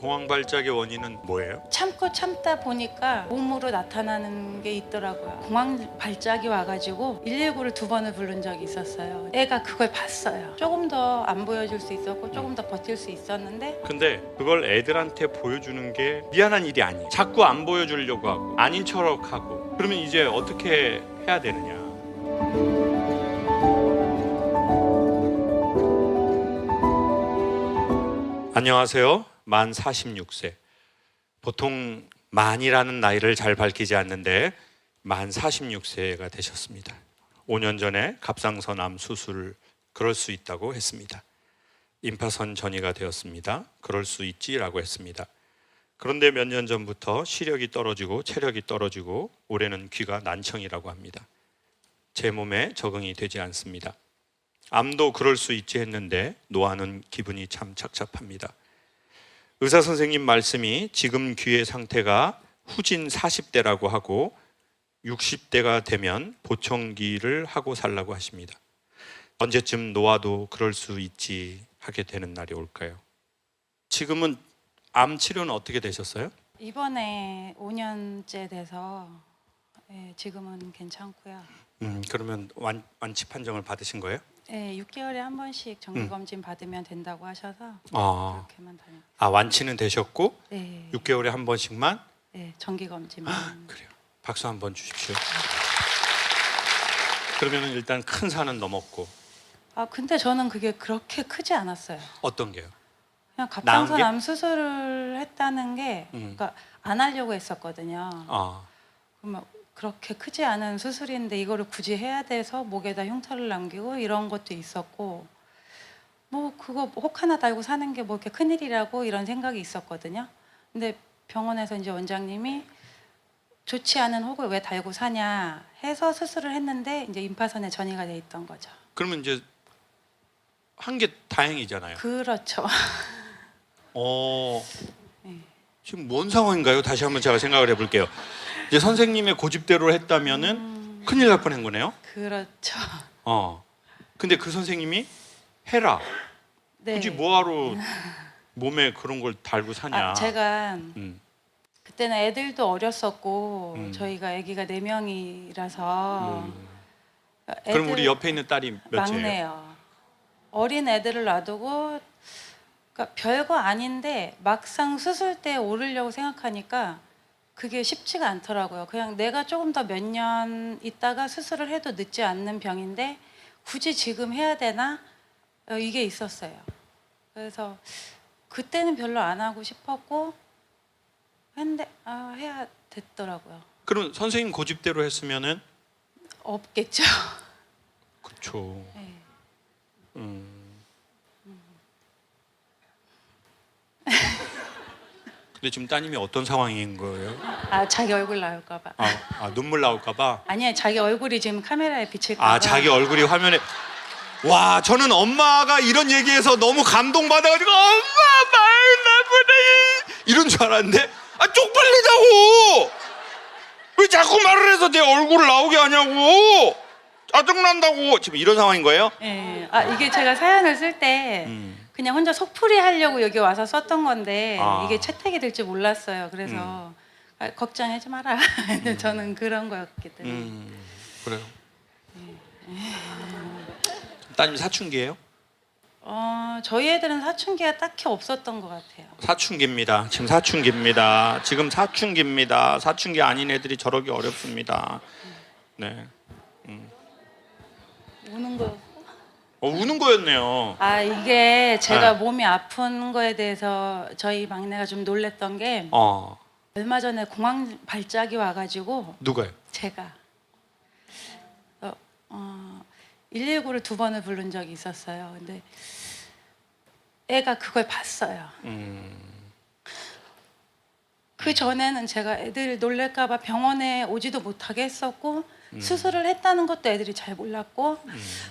공황 발작의 원인은 뭐예요? 참고 참다 보니까 몸으로 나타나는 게 있더라고요. 공황 발작이 와가지고 119를 2번을 부른 적이 있었어요. 애가 그걸 봤어요. 조금 더 안 보여줄 수 있었고 조금 더 버틸 수 있었는데 근데 그걸 애들한테 보여주는 게 미안한 일이 아니에요. 자꾸 안 보여주려고 하고 아닌 척하고 그러면 이제 어떻게 해야 되느냐. 안녕하세요. 만 46세. 보통 만이라는 나이를 잘 밝히지 않는데 만 46세가 되셨습니다. 5년 전에 갑상선 암 수술을 그럴 수 있다고 했습니다. 임파선 전이가 되었습니다. 그럴 수 있지라고 했습니다. 그런데 몇 년 전부터 시력이 떨어지고 체력이 떨어지고 올해는 귀가 난청이라고 합니다. 제 몸에 적응이 되지 않습니다. 암도 그럴 수 있지 했는데 노하는 기분이 참 착잡합니다. 의사 선생님 말씀이 지금 귀의 상태가 후진 40대라고 하고 60대가 되면 보청기를 하고 살라고 하십니다. 언제쯤 노아도 그럴 수 있지 하게 되는 날이 올까요? 지금은 암 치료는 어떻게 되셨어요? 이번에 5년째 돼서 지금은 괜찮고요. 그러면 완치 판정을 받으신 거예요? 6개월에 한 번씩 정기검진 받으면 된다고 하셔서 그렇게만 다녀요. 완치는 되셨고 네, 6개월에 한 번씩만? 정기검진만. 그래요. 박수 한번 주십시오. 그러면 일단 큰 산은 넘었고 근데 저는 그게 그렇게 크지 않았어요. 어떤 게요? 그냥 나은 갑상선 게? 암 수술을 했다는 게 그러니까 안 하려고 했었거든요. 그러면 그렇게 크지 않은 수술인데 이거를 굳이 해야 돼서 목에다 흉터를 남기고 이런 것도 있었고 뭐 그거 혹 하나 달고 사는 게 뭐 이렇게 큰일이라고 이런 생각이 있었거든요. 근데 병원에서 이제 원장님이 좋지 않은 혹을 왜 달고 사냐 해서 수술을 했는데 이제 임파선에 전이가 돼 있던 거죠. 그러면 이제 한 게 다행이잖아요. 그렇죠. 네. 지금 뭔 상황인가요? 다시 한번 제가 생각을 해볼게요. 이제 선생님의 고집대로 했다면은 큰일 날 뻔한 거네요. 그렇죠. 근데 그 선생님이 해라. 네. 굳이 뭐하러 몸에 그런 걸 달고 사냐. 제가 음. 그때는 애들도 어렸었고 저희가 아기가 4명이라서 그럼 우리 옆에 있는 딸이 몇째예요? 막내요. 어린 애들을 놔두고 그러니까 별거 아닌데 막상 수술 때 오르려고 생각하니까 그게 쉽지가 않더라고요. 그냥 내가 조금 더 몇 년 있다가 수술을 해도 늦지 않는 병인데 굳이 지금 해야 되나? 이게 있었어요. 그래서 그때는 별로 안 하고 싶었고 했는데 해야 됐더라고요. 그럼 선생님 고집대로 했으면은 없겠죠. 그렇죠. 네. 근데 지금 따님이 어떤 상황인 거예요? 자기 얼굴 나올까 봐. 눈물 나올까 봐. 아니에요. 자기 얼굴이 지금 카메라에 비칠까 봐. 자기 얼굴이 화면에. 와, 저는 엄마가 이런 얘기해서 너무 감동받아가지고 엄마 말 나쁘네 이런 줄 알았는데 쪽팔리자고. 왜 자꾸 말을 해서 내 얼굴을 나오게 하냐고. 짜증난다고. 지금 이런 상황인 거예요? 네. 이게 제가 사연을 쓸 때 그냥 혼자 속풀이 하려고 여기 와서 썼던 건데 이게 채택이 될 줄 몰랐어요. 그래서 걱정하지 마라. 저는 그런 거였기 때문에. 그래요. 따님 사춘기예요? 저희 애들은 사춘기가 딱히 없었던 것 같아요. 사춘기입니다. 지금 사춘기입니다. 지금 사춘기입니다. 사춘기 아닌 애들이 저러기 어렵습니다. 네. 우는 거. 우는 거였네요. 이게 제가 네. 몸이 아픈 거에 대해서 저희 막내가 좀 놀랬던 게 얼마 전에 공황 발작이 와가지고 누가요? 제가 119를 2번을 부른 적이 있었어요. 근데 애가 그걸 봤어요. 그 전에는 제가 애들 놀랄까 봐 병원에 오지도 못하게 했었고 수술을 했다는 것도 애들이 잘 몰랐고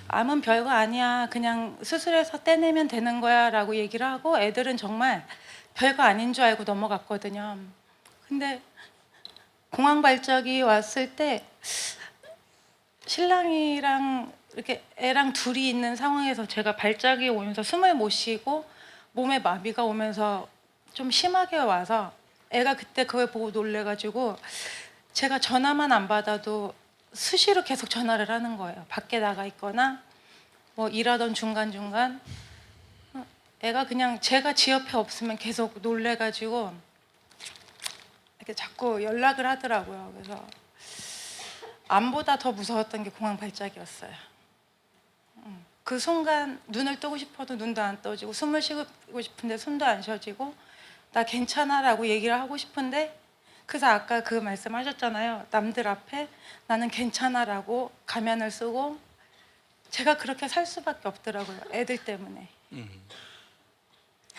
암은 별거 아니야. 그냥 수술해서 떼내면 되는 거야 라고 얘기를 하고 애들은 정말 별거 아닌 줄 알고 넘어갔거든요. 근데 공황 발작이 왔을 때 신랑이랑 이렇게 애랑 둘이 있는 상황에서 제가 발작이 오면서 숨을 못 쉬고 몸에 마비가 오면서 좀 심하게 와서 애가 그때 그걸 보고 놀래가지고 제가 전화만 안 받아도 수시로 계속 전화를 하는 거예요. 밖에 나가 있거나 뭐 일하던 중간중간 애가 그냥 제가 지 옆에 없으면 계속 놀래가지고 이렇게 자꾸 연락을 하더라고요. 그래서 암보다 더 무서웠던 게 공황 발작이었어요. 그 순간 눈을 뜨고 싶어도 눈도 안 떠지고 숨을 쉬고 싶은데 숨도 안 쉬어지고 나 괜찮아라고 얘기를 하고 싶은데 그래서 아까 그 말씀하셨잖아요. 남들 앞에 나는 괜찮아라고 가면을 쓰고 제가 그렇게 살 수밖에 없더라고요. 애들 때문에.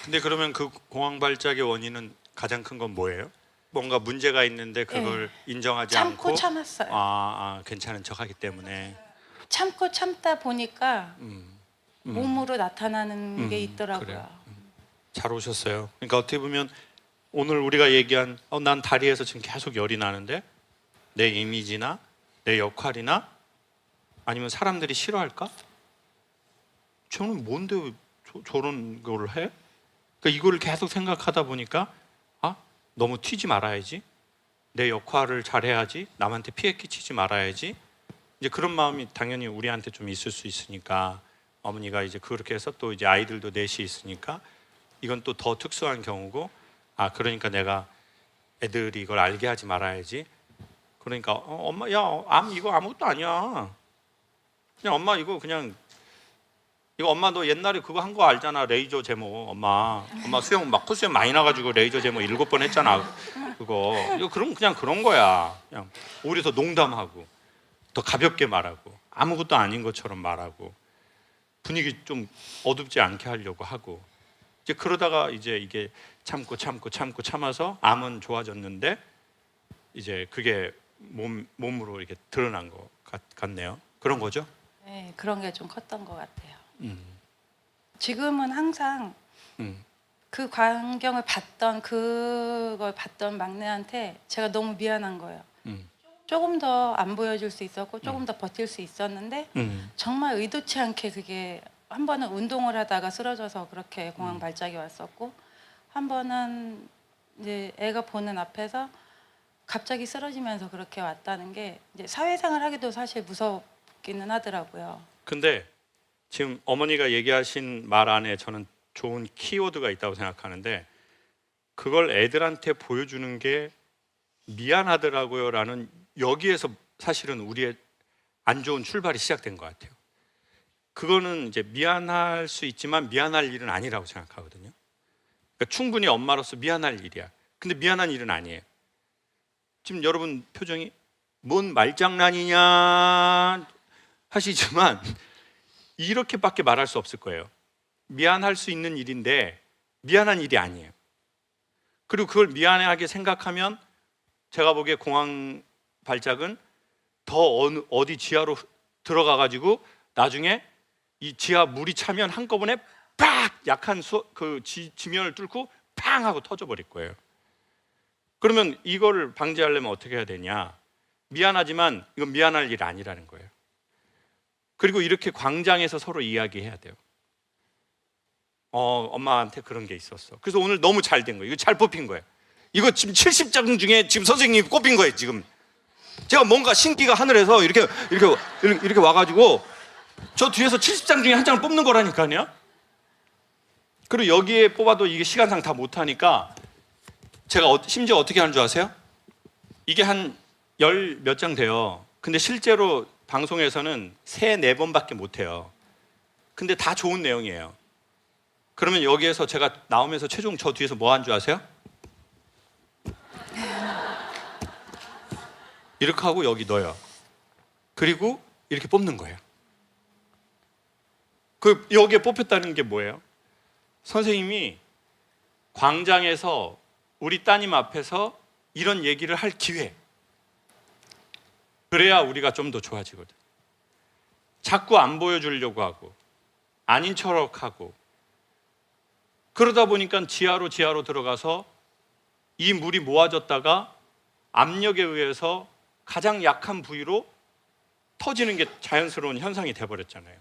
근데 그러면 그 공황 발작의 원인은 가장 큰 건 뭐예요? 뭔가 문제가 있는데 그걸 인정하지 참고 않고 참았어요. 괜찮은 척하기 때문에 참고 참다 보니까 몸으로 나타나는 게 그래요. 있더라고요. 잘 오셨어요. 그러니까 어떻게 보면 오늘 우리가 얘기한 난 다리에서 지금 계속 열이 나는데 내 이미지나 내 역할이나 아니면 사람들이 싫어할까? 저는 뭔데 왜 저런 걸 해? 그러니까 이거를 계속 생각하다 보니까 너무 튀지 말아야지. 내 역할을 잘해야지. 남한테 피해 끼치지 말아야지. 이제 그런 마음이 당연히 우리한테 좀 있을 수 있으니까 어머니가 이제 그렇게 해서 또 이제 아이들도 넷이 있으니까 이건 또 더 특수한 경우고 그러니까 내가 애들이 이걸 알게 하지 말아야지. 그러니까 엄마 이거 아무것도 아니야. 그냥 엄마 이거 엄마 너 옛날에 그거 한 거 알잖아. 레이저 제모. 엄마 수영 막 코수염 많이 나가지고 레이저 제모 7번 했잖아. 이거 그냥 그런 거야. 그냥 오히려 더 농담하고 더 가볍게 말하고 아무것도 아닌 것처럼 말하고 분위기 좀 어둡지 않게 하려고 하고 이제 그러다가 이제 이게 참아서 암은 좋아졌는데 이제 그게 몸으로 이렇게 드러난 것 같네요. 그런 거죠? 네, 그런 게 좀 컸던 것 같아요. 지금은 항상 그 광경을 그걸 봤던 막내한테 제가 너무 미안한 거예요. 조금 더 안 보여줄 수 있었고 조금 더 버틸 수 있었는데 정말 의도치 않게 그게 한 번은 운동을 하다가 쓰러져서 그렇게 공황 발작이 왔었고 한 번은 이제 애가 보는 앞에서 갑자기 쓰러지면서 그렇게 왔다는 게 이제 사회생활 하기도 사실 무섭기는 하더라고요. 근데 지금 어머니가 얘기하신 말 안에 저는 좋은 키워드가 있다고 생각하는데 그걸 애들한테 보여주는 게 미안하더라고요라는 여기에서 사실은 우리의 안 좋은 출발이 시작된 것 같아요. 그거는 이제 미안할 수 있지만 미안할 일은 아니라고 생각하거든요. 그러니까 충분히 엄마로서 미안할 일이야. 근데 미안한 일은 아니에요. 지금 여러분 표정이 뭔 말장난이냐 하시지만 이렇게밖에 말할 수 없을 거예요. 미안할 수 있는 일인데 미안한 일이 아니에요. 그리고 그걸 미안하게 생각하면 제가 보기에 공황 발작은 더 어디 지하로 들어가 가지고 나중에 이 지하 물이 차면 한꺼번에 팍 약한 지면을 뚫고 팡 하고 터져버릴 거예요. 그러면 이거를 방지하려면 어떻게 해야 되냐? 미안하지만 이건 미안할 일 아니라는 거예요. 그리고 이렇게 광장에서 서로 이야기해야 돼요. 엄마한테 그런 게 있었어. 그래서 오늘 너무 잘 된 거예요. 이거 잘 뽑힌 거예요. 이거 지금 70장 중에 지금 선생님이 꼽힌 거예요. 지금 제가 뭔가 신기가 하늘에서 이렇게 와가지고 저 뒤에서 70장 중에 한 장을 뽑는 거라니까요. 그리고 여기에 뽑아도 이게 시간상 다 못하니까 제가 심지어 어떻게 하는 줄 아세요? 이게 한 10 몇 장 돼요. 근데 실제로 방송에서는 3, 4번밖에 못해요. 근데 다 좋은 내용이에요. 그러면 여기에서 제가 나오면서 최종 저 뒤에서 뭐 한 줄 아세요? 이렇게 하고 여기 넣어요. 그리고 이렇게 뽑는 거예요. 여기에 뽑혔다는 게 뭐예요? 선생님이 광장에서 우리 따님 앞에서 이런 얘기를 할 기회. 그래야 우리가 좀 더 좋아지거든. 자꾸 안 보여주려고 하고 아닌 척하고 그러다 보니까 지하로 들어가서 이 물이 모아졌다가 압력에 의해서 가장 약한 부위로 터지는 게 자연스러운 현상이 돼버렸잖아요.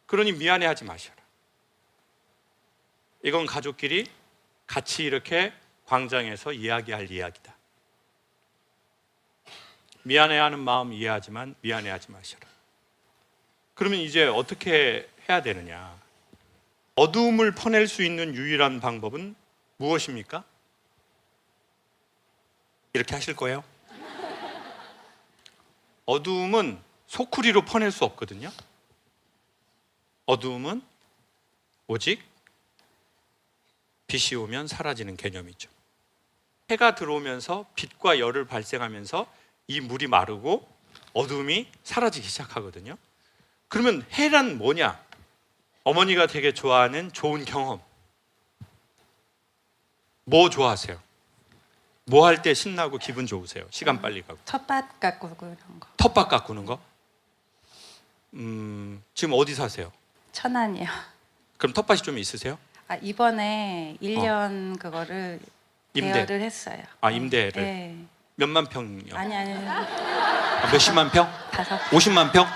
그러니 미안해하지 마셔라. 이건 가족끼리 같이 이렇게 광장에서 이야기할 이야기다. 미안해하는 마음 이해하지만 미안해하지 마셔라. 그러면 이제 어떻게 해야 되느냐? 어두움을 퍼낼 수 있는 유일한 방법은 무엇입니까? 이렇게 하실 거예요? 어두움은 소쿠리로 퍼낼 수 없거든요. 어두움은 오직 빛이 오면 사라지는 개념이죠. 해가 들어오면서 빛과 열을 발생하면서 이 물이 마르고 어두움이 사라지기 시작하거든요. 그러면 해란 뭐냐? 어머니가 되게 좋아하는 좋은 경험. 뭐 좋아하세요? 뭐 할 때 신나고 기분 좋으세요? 시간 빨리 가고. 텃밭 가꾸고 이런 거. 텃밭 가꾸는 거? 지금 어디 사세요? 천안이요. 그럼 텃밭이 좀 있으세요? 이번에 1년 그거를 임대. 대여를 했어요. 임대를. 네. 몇만 평이요? 아니 몇십만 평? 50만 평?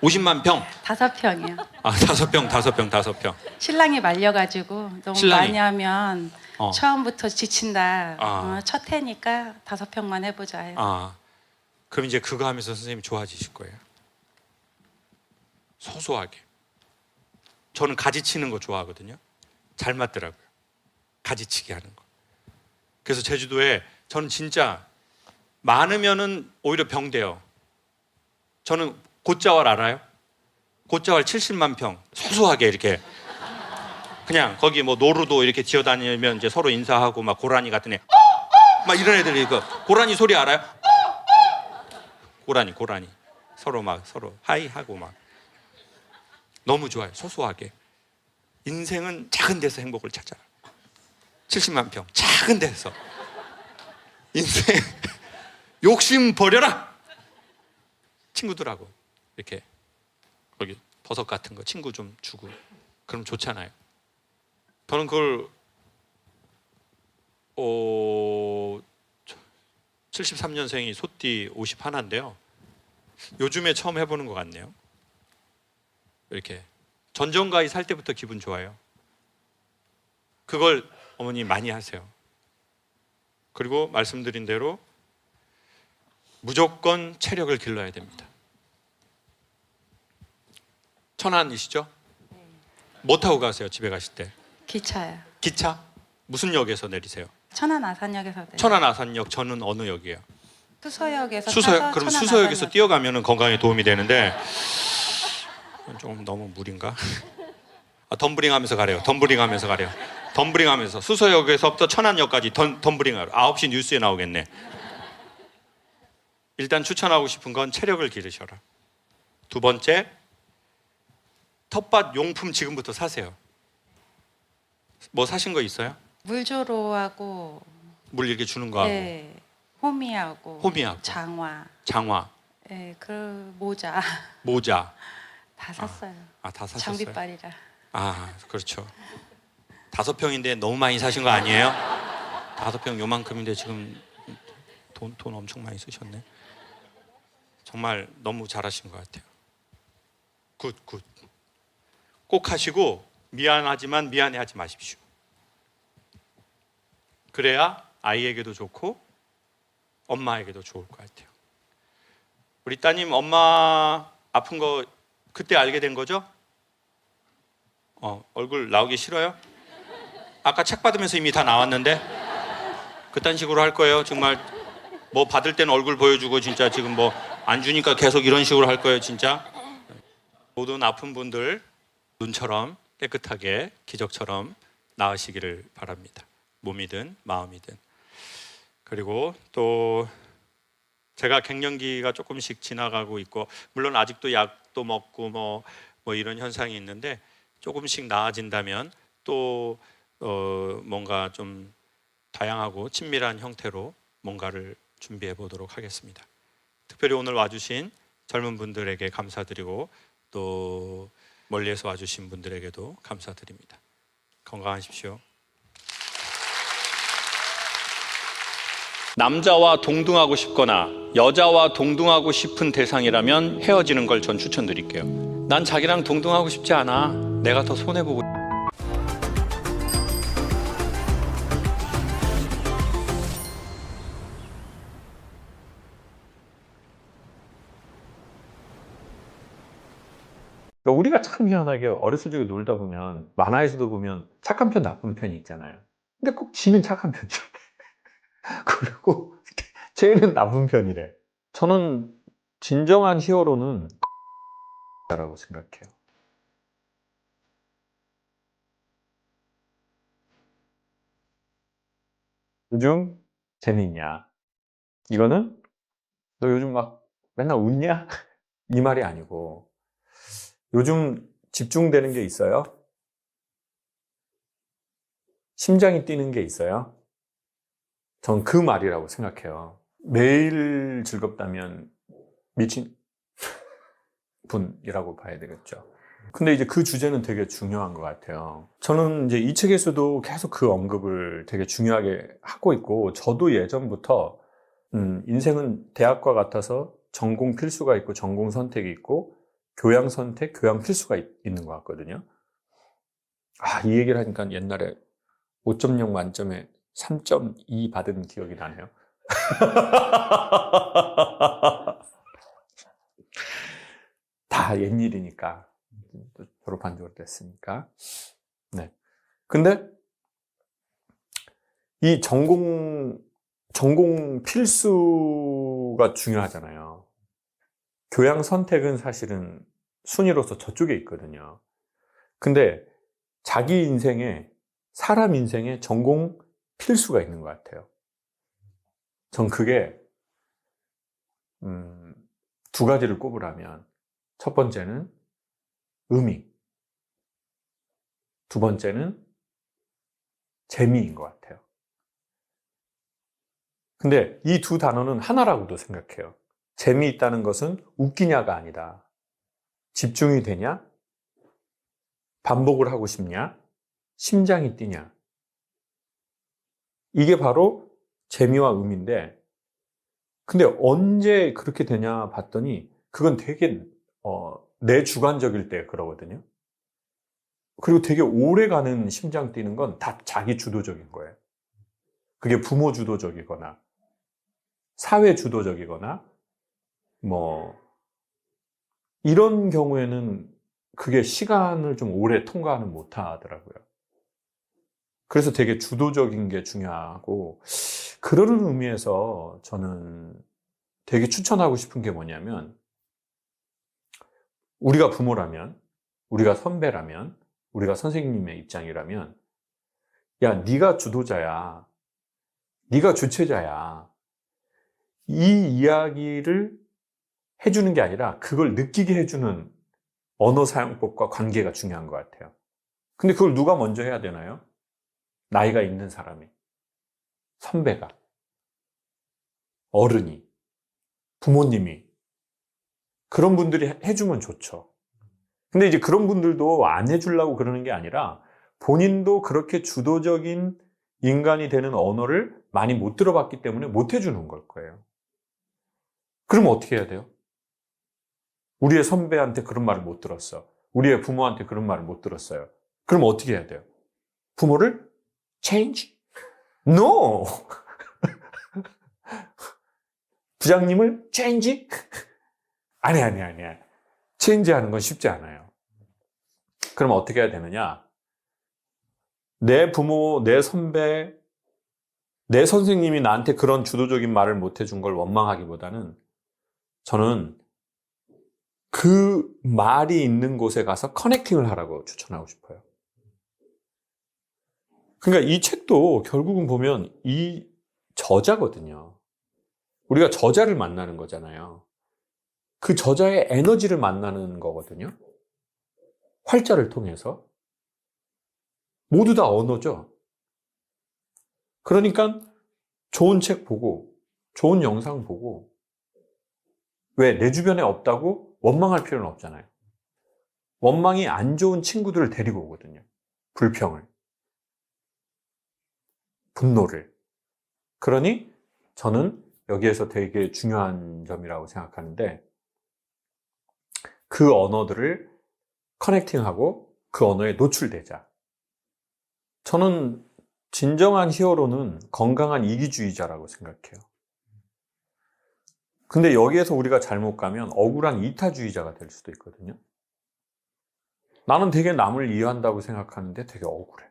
50만 평? 5평이요. 5평. 신랑이 말려가지고 너무 신랑이? 많이 하면 어. 처음부터 지친다. 아. 첫 해니까 5평만 해보자 해요. 그럼 이제 그거 하면서 선생님이 좋아지실 거예요. 소소하게. 저는 가지치는 거 좋아하거든요. 잘 맞더라고요. 가지치기 하는 거. 그래서 제주도에 저는 진짜 많으면은 오히려 병돼요. 저는 곶자왈 알아요? 곶자왈 70만 평 소소하게 이렇게 그냥 거기 뭐 노루도 이렇게 지어다니면 이제 서로 인사하고 막 고라니 같은 애 막 이런 애들이 그 고라니 소리 알아요? 고라니 서로 하이 하고 막 너무 좋아요. 소소하게. 인생은 작은 데서 행복을 찾아라. 70만 평 작은 데서 인생 욕심 버려라. 친구들하고 이렇게 거기 버섯 같은 거 친구 좀 주고 그럼 좋잖아요. 저는 그걸 73년생이 소띠 51인데요. 요즘에 처음 해보는 것 같네요. 이렇게 전정가위 살 때부터 기분 좋아요. 그걸 어머니 많이 하세요. 그리고 말씀드린 대로 무조건 체력을 길러야 됩니다. 천안이시죠? 뭐 타고 가세요? 집에 가실 때? 기차요. 기차? 무슨 역에서 내리세요? 천안 아산역에서 내려요. 천안 아산역. 저는 어느 역이에요? 수서역에서 수서역. 타서 그럼 천안 수서역에서 아산역. 뛰어가면 건강에 도움이 되는데 좀 너무 무리인가? 덤블링하면서 가래요. 덤블링하면서 수서역에서부터 천안역까지 덤블링하러 9시 뉴스에 나오겠네. 일단 추천하고 싶은 건 체력을 기르셔라. 두 번째, 텃밭 용품 지금부터 사세요. 뭐 사신 거 있어요? 물조로하고 물 이렇게 주는 거 하고. 네, 호미하고 장화. 네, 그 모자 다 샀어요. 다 사셨어요? 장비빨이라. 그렇죠. 5평인데 너무 많이 사신 거 아니에요? 5평 요만큼인데 지금 돈 엄청 많이 쓰셨네. 정말 너무 잘하신 것 같아요. 굿. 꼭 하시고 미안하지만 미안해하지 마십시오. 그래야 아이에게도 좋고 엄마에게도 좋을 것 같아요. 우리 따님 엄마 아픈 거 그때 알게 된 거죠? 얼굴 나오기 싫어요? 아까 책 받으면서 이미 다 나왔는데 그딴 식으로 할 거예요? 정말 뭐 받을 때는 얼굴 보여주고 진짜 지금 뭐 안 주니까 계속 이런 식으로 할 거예요 진짜? 모든 아픈 분들 눈처럼 깨끗하게 기적처럼 나으시기를 바랍니다. 몸이든 마음이든. 그리고 또 제가 갱년기가 조금씩 지나가고 있고 물론 아직도 약도 먹고 뭐 이런 현상이 있는데 조금씩 나아진다면 또 뭔가 좀 다양하고 친밀한 형태로 뭔가를 준비해 보도록 하겠습니다. 특별히 오늘 와주신 젊은 분들에게 감사드리고 또 멀리에서 와주신 분들에게도 감사드립니다. 건강하십시오. 남자와 동등하고 싶거나 여자와 동등하고 싶은 대상이라면 헤어지는 걸 전 추천드릴게요. 난 자기랑 동등하고 싶지 않아. 내가 더 손해보고 그러니까 우리가 참 희한하게 어렸을 적에 놀다 보면 만화에서도 보면 착한 편, 나쁜 편이 있잖아요. 근데 꼭 지는 착한 편이죠. 그리고 쟤는 나쁜 편이래. 저는 진정한 히어로는 라고 생각해요. 요즘 재밌냐? 이거는 너 요즘 막 맨날 웃냐? 이 말이 아니고 요즘 집중되는 게 있어요? 심장이 뛰는 게 있어요? 전 그 말이라고 생각해요. 매일 즐겁다면 미친 분이라고 봐야 되겠죠. 근데 이제 그 주제는 되게 중요한 것 같아요. 저는 이제 이 책에서도 계속 그 언급을 되게 중요하게 하고 있고, 저도 예전부터 인생은 대학과 같아서 전공 필수가 있고 전공 선택이 있고 교양 선택, 교양 필수가 있는 것 같거든요. 이 얘기를 하니까 옛날에 5.0 만점에 3.2 받은 기억이 나네요. 다 옛일이니까. 졸업한 지 오래됐으니까. 네. 근데 이 전공 필수가 중요하잖아요. 교양 선택은 사실은 순위로서 저쪽에 있거든요. 근데 자기 인생에, 사람 인생에 전공 필수가 있는 것 같아요. 전 그게 두 가지를 꼽으라면 첫 번째는 의미, 두 번째는 재미인 것 같아요. 근데 이 두 단어는 하나라고도 생각해요. 재미있다는 것은 웃기냐가 아니다. 집중이 되냐? 반복을 하고 싶냐? 심장이 뛰냐? 이게 바로 재미와 의미인데, 근데 언제 그렇게 되냐 봤더니 그건 되게 내주관적일 때 그러거든요. 그리고 되게 오래 가는 심장 뛰는 건 다 자기 주도적인 거예요. 그게 부모 주도적이거나 사회 주도적이거나 뭐 이런 경우에는 그게 시간을 좀 오래 통과는 못 하더라고요. 그래서 되게 주도적인 게 중요하고, 그런 의미에서 저는 되게 추천하고 싶은 게 뭐냐면, 우리가 부모라면, 우리가 선배라면, 우리가 선생님의 입장이라면, 야, 네가 주도자야, 네가 주체자야, 이 이야기를 해주는 게 아니라 그걸 느끼게 해주는 언어 사용법과 관계가 중요한 것 같아요. 근데 그걸 누가 먼저 해야 되나요? 나이가 있는 사람이, 선배가, 어른이, 부모님이, 그런 분들이 해주면 좋죠. 근데 이제 그런 분들도 안 해주려고 그러는 게 아니라 본인도 그렇게 주도적인 인간이 되는 언어를 많이 못 들어봤기 때문에 못 해주는 걸 거예요. 그럼 어떻게 해야 돼요? 우리의 선배한테 그런 말을 못 들었어. 우리의 부모한테 그런 말을 못 들었어요. 그럼 어떻게 해야 돼요? 부모를 change? No! 부장님을 change? 아니야. change 하는 건 쉽지 않아요. 그럼 어떻게 해야 되느냐? 내 부모, 내 선배, 내 선생님이 나한테 그런 주도적인 말을 못 해준 걸 원망하기보다는 저는 그 말이 있는 곳에 가서 커넥팅을 하라고 추천하고 싶어요. 그러니까 이 책도 결국은 보면 이 저자거든요. 우리가 저자를 만나는 거잖아요. 그 저자의 에너지를 만나는 거거든요. 활자를 통해서. 모두 다 언어죠. 그러니까 좋은 책 보고, 좋은 영상 보고, 왜 내 주변에 없다고 원망할 필요는 없잖아요. 원망이 안 좋은 친구들을 데리고 오거든요. 불평을, 분노를. 그러니 저는 여기에서 되게 중요한 점이라고 생각하는데, 그 언어들을 커넥팅하고 그 언어에 노출되자. 저는 진정한 히어로는 건강한 이기주의자라고 생각해요. 근데 여기에서 우리가 잘못 가면 억울한 이타주의자가 될 수도 있거든요. 나는 되게 남을 이해한다고 생각하는데 되게 억울해.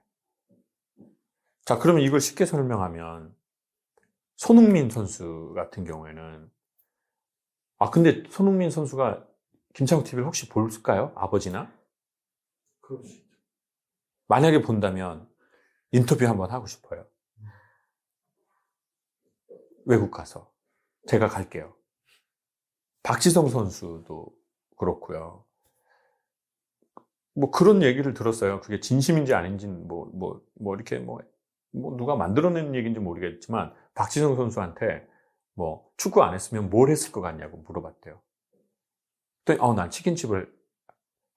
자, 그러면 이걸 쉽게 설명하면 손흥민 선수 같은 경우에는 근데 손흥민 선수가 김창욱 TV를 혹시 볼까요? 아버지나? 그렇지. 만약에 본다면 인터뷰 한번 하고 싶어요. 외국 가서. 제가 갈게요. 박지성 선수도 그렇고요. 뭐 그런 얘기를 들었어요. 그게 진심인지 아닌지는 이렇게 누가 만들어낸 얘기인지 모르겠지만 박지성 선수한테 축구 안 했으면 뭘 했을 것 같냐고 물어봤대요. 그랬더니 난 치킨집을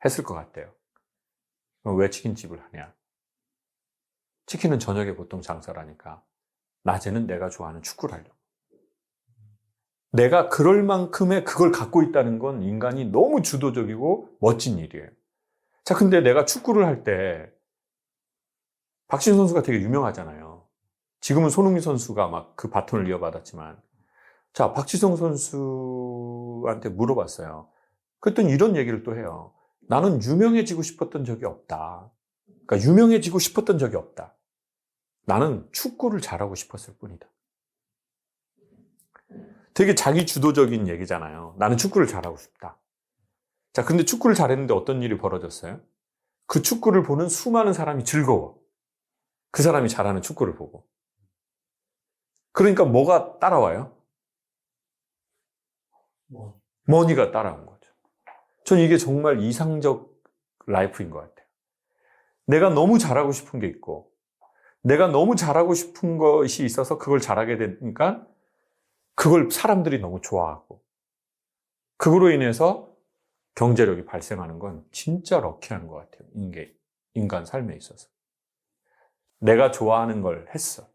했을 것 같대요. 그럼 왜 치킨집을 하냐? 치킨은 저녁에 보통 장사를 하니까 낮에는 내가 좋아하는 축구를 하려고. 내가 그럴 만큼의 그걸 갖고 있다는 건 인간이 너무 주도적이고 멋진 일이에요. 자, 근데 내가 축구를 할 때 박지성 선수가 되게 유명하잖아요. 지금은 손흥민 선수가 막 그 바톤을 이어받았지만, 자, 박지성 선수한테 물어봤어요. 그랬더니 이런 얘기를 또 해요. 나는 유명해지고 싶었던 적이 없다. 그러니까 유명해지고 싶었던 적이 없다. 나는 축구를 잘하고 싶었을 뿐이다. 되게 자기 주도적인 얘기잖아요. 나는 축구를 잘하고 싶다. 자, 근데 축구를 잘했는데 어떤 일이 벌어졌어요? 그 축구를 보는 수많은 사람이 즐거워. 그 사람이 잘하는 축구를 보고. 그러니까 뭐가 따라와요? 머니가 따라온 거죠. 전 이게 정말 이상적 라이프인 것 같아요. 내가 너무 잘하고 싶은 게 있고, 내가 너무 잘하고 싶은 것이 있어서 그걸 잘하게 되니까 그걸 사람들이 너무 좋아하고, 그거로 인해서 경제력이 발생하는 건 진짜 럭키한 것 같아요. 인간 삶에 있어서. 내가 좋아하는 걸 했어.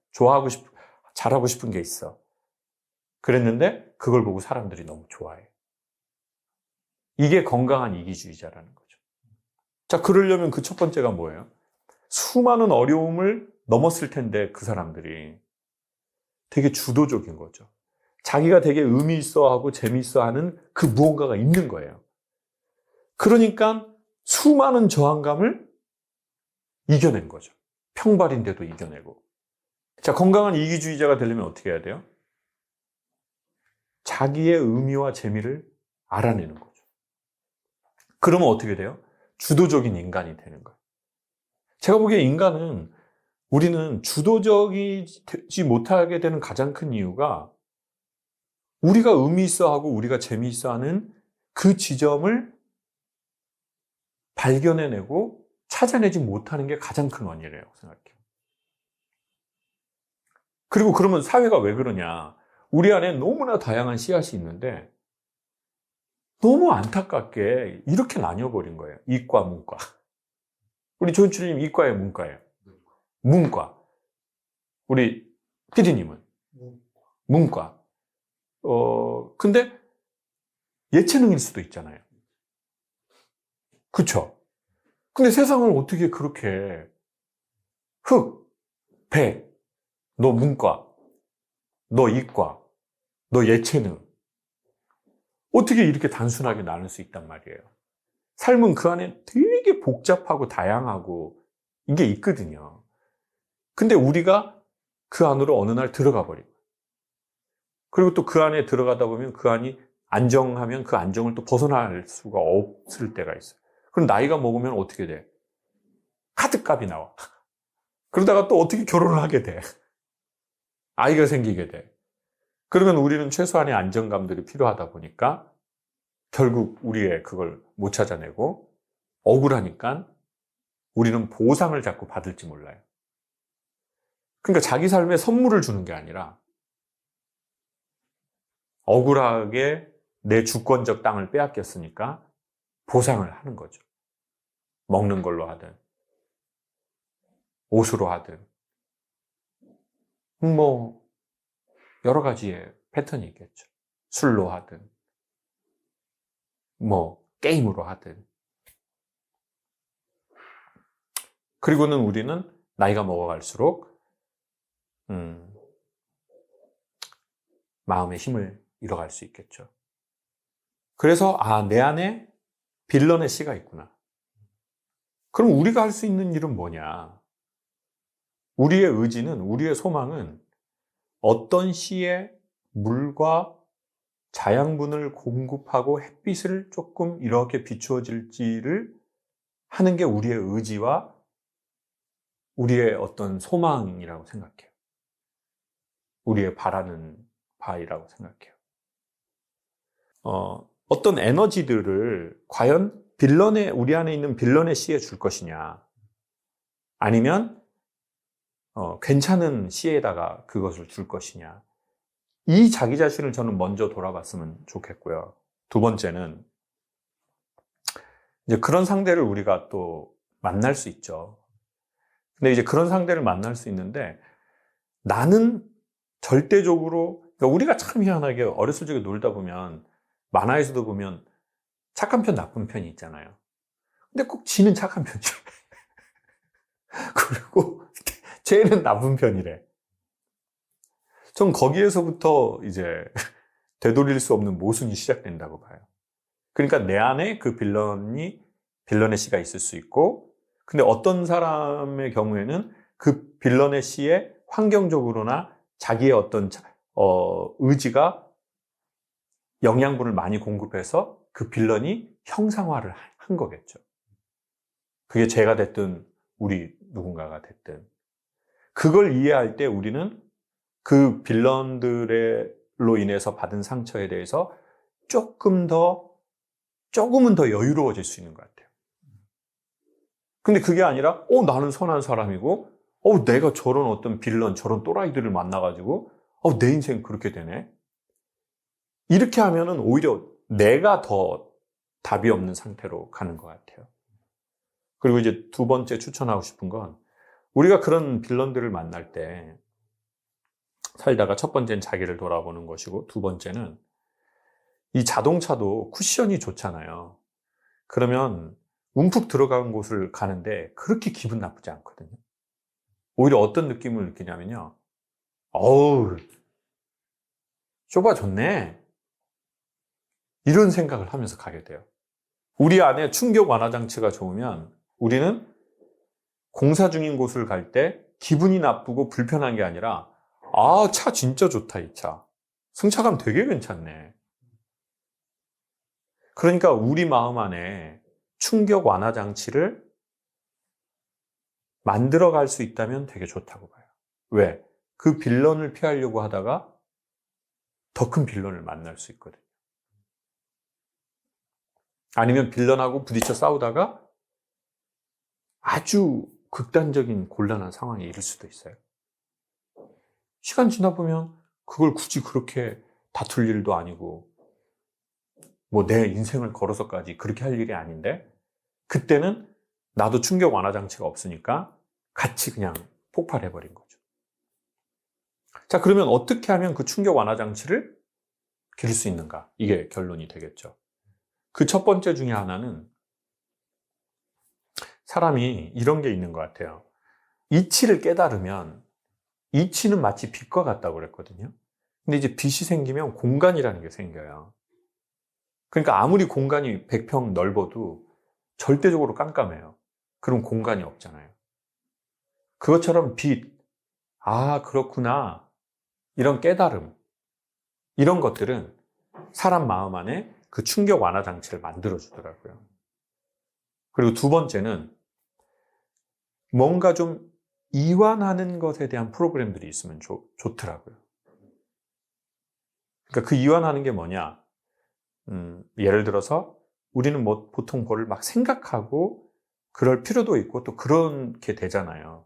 잘하고 싶은 게 있어. 그랬는데 그걸 보고 사람들이 너무 좋아해. 이게 건강한 이기주의자라는 거죠. 자, 그러려면 그 첫 번째가 뭐예요? 수많은 어려움을 넘었을 텐데 그 사람들이 되게 주도적인 거죠. 자기가 되게 의미 있어 하고 재미있어 하는 그 무언가가 있는 거예요. 그러니까 수많은 저항감을 이겨낸 거죠. 평발인데도 이겨내고. 자, 건강한 이기주의자가 되려면 어떻게 해야 돼요? 자기의 의미와 재미를 알아내는 거죠. 그러면 어떻게 돼요? 주도적인 인간이 되는 거예요. 제가 보기에 우리는 주도적이지 못하게 되는 가장 큰 이유가 우리가 의미 있어 하고 우리가 재미있어 하는 그 지점을 발견해내고 찾아내지 못하는 게 가장 큰 원인이라고 생각해요. 그리고 그러면 사회가 왜 그러냐? 우리 안에 너무나 다양한 씨앗이 있는데 너무 안타깝게 이렇게 나뉘어버린 거예요. 이과, 문과. 우리 조은출님 이과예요, 문과예요? 문과. 우리 PD님은? 문과. 근데 예체능일 수도 있잖아요. 그쵸? 근데 세상을 어떻게 그렇게 흑, 백, 너 문과, 너 이과, 너 예체능 어떻게 이렇게 단순하게 나눌 수 있단 말이에요. 삶은 그 안에 되게 복잡하고 다양하고 이게 있거든요. 근데 우리가 그 안으로 어느 날 들어가 버리고 그리고 또 그 안에 들어가다 보면 그 안이 안정하면 그 안정을 또 벗어날 수가 없을 때가 있어요. 그럼 나이가 먹으면 어떻게 돼? 카드값이 나와. 그러다가 또 어떻게 결혼을 하게 돼? 아이가 생기게 돼. 그러면 우리는 최소한의 안정감들이 필요하다 보니까 결국 우리의 그걸 못 찾아내고 억울하니까 우리는 보상을 자꾸 받을지 몰라요. 그러니까 자기 삶에 선물을 주는 게 아니라 억울하게 내 주권적 땅을 빼앗겼으니까 보상을 하는 거죠. 먹는 걸로 하든 옷으로 하든 여러 가지의 패턴이 있겠죠. 술로 하든 게임으로 하든. 그리고는 우리는 나이가 먹어갈수록 마음의 힘을 잃어갈 수 있겠죠. 그래서 내 안에 빌런의 씨가 있구나. 그럼 우리가 할 수 있는 일은 뭐냐? 우리의 의지는, 우리의 소망은 어떤 시에 물과 자양분을 공급하고 햇빛을 조금 이렇게 비추어질지를 하는 게 우리의 의지와 우리의 어떤 소망이라고 생각해요. 우리의 바라는 바이라고 생각해요. 어떤 에너지들을 과연 우리 안에 있는 빌런의 씨에 줄 것이냐, 아니면 괜찮은 씨에다가 그것을 줄 것이냐, 이 자기 자신을 저는 먼저 돌아봤으면 좋겠고요. 두 번째는 이제 그런 상대를 우리가 또 만날 수 있죠. 근데 이제 그런 상대를 만날 수 있는데 나는 절대적으로, 그러니까 우리가 참 희한하게 어렸을 적에 놀다 보면 만화에서도 보면 착한 편, 나쁜 편이 있잖아요. 근데 꼭 지는 착한 편이죠. 그리고 쟤는 나쁜 편이래. 전 거기에서부터 이제 되돌릴 수 없는 모순이 시작된다고 봐요. 그러니까 내 안에 그 빌런의 씨가 있을 수 있고, 근데 어떤 사람의 경우에는 그 빌런의 씨에 환경적으로나 자기의 어떤 의지가 영양분을 많이 공급해서 그 빌런이 형상화를 한 거겠죠. 그게 제가 됐든 우리 누군가가 됐든. 그걸 이해할 때 우리는 그 빌런들로 인해서 받은 상처에 대해서 조금은 더 여유로워질 수 있는 것 같아요. 근데 그게 아니라 나는 선한 사람이고 내가 저런 어떤 빌런, 저런 또라이들을 만나가지고 내 인생 그렇게 되네. 이렇게 하면은 오히려 내가 더 답이 없는 상태로 가는 것 같아요. 그리고 이제 두 번째 추천하고 싶은 건, 우리가 그런 빌런들을 만날 때 살다가 첫 번째는 자기를 돌아보는 것이고, 두 번째는 이 자동차도 쿠션이 좋잖아요. 그러면 움푹 들어간 곳을 가는데 그렇게 기분 나쁘지 않거든요. 오히려 어떤 느낌을 느끼냐면요, 어우, 좁아졌네, 이런 생각을 하면서 가게 돼요. 우리 안에 충격 완화 장치가 좋으면 우리는 공사 중인 곳을 갈 때 기분이 나쁘고 불편한 게 아니라, 차 진짜 좋다, 이 차. 승차감 되게 괜찮네. 그러니까 우리 마음 안에 충격 완화 장치를 만들어 갈 수 있다면 되게 좋다고 봐요. 왜? 그 빌런을 피하려고 하다가 더 큰 빌런을 만날 수 있거든요. 아니면 빌런하고 부딪혀 싸우다가 아주 극단적인 곤란한 상황에 이를 수도 있어요. 시간 지나 보면 그걸 굳이 그렇게 다툴 일도 아니고, 뭐 내 인생을 걸어서까지 그렇게 할 일이 아닌데, 그때는 나도 충격 완화 장치가 없으니까 같이 그냥 폭발해버린 거죠. 자, 그러면 어떻게 하면 그 충격 완화 장치를 기를 수 있는가? 이게 결론이 되겠죠. 그 첫 번째 중에 하나는, 사람이 이런 게 있는 것 같아요. 이치를 깨달으면, 이치는 마치 빛과 같다고 그랬거든요. 근데 이제 빛이 생기면 공간이라는 게 생겨요. 그러니까 아무리 공간이 100평 넓어도 절대적으로 깜깜해요. 그럼 공간이 없잖아요. 그것처럼 빛, 그렇구나, 이런 깨달음, 이런 것들은 사람 마음 안에 그 충격 완화 장치를 만들어주더라고요. 그리고 두 번째는 뭔가 좀 이완하는 것에 대한 프로그램들이 있으면 좋더라고요. 그러니까 그 이완하는 게 뭐냐? 예를 들어서 우리는 뭐 보통 그걸 막 생각하고 그럴 필요도 있고 또 그렇게 되잖아요.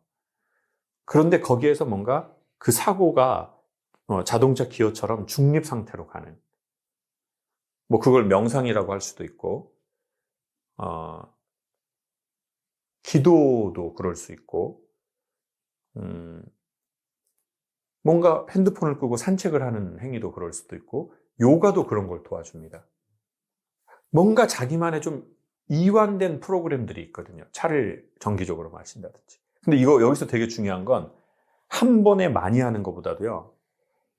그런데 거기에서 뭔가 그 사고가 자동차 기어처럼 중립 상태로 가는, 뭐 그걸 명상이라고 할 수도 있고, 기도도 그럴 수 있고, 뭔가 핸드폰을 끄고 산책을 하는 행위도 그럴 수도 있고, 요가도 그런 걸 도와줍니다. 뭔가 자기만의 좀 이완된 프로그램들이 있거든요. 차를 정기적으로 마신다든지. 근데 여기서 되게 중요한 건, 한 번에 많이 하는 것보다도요,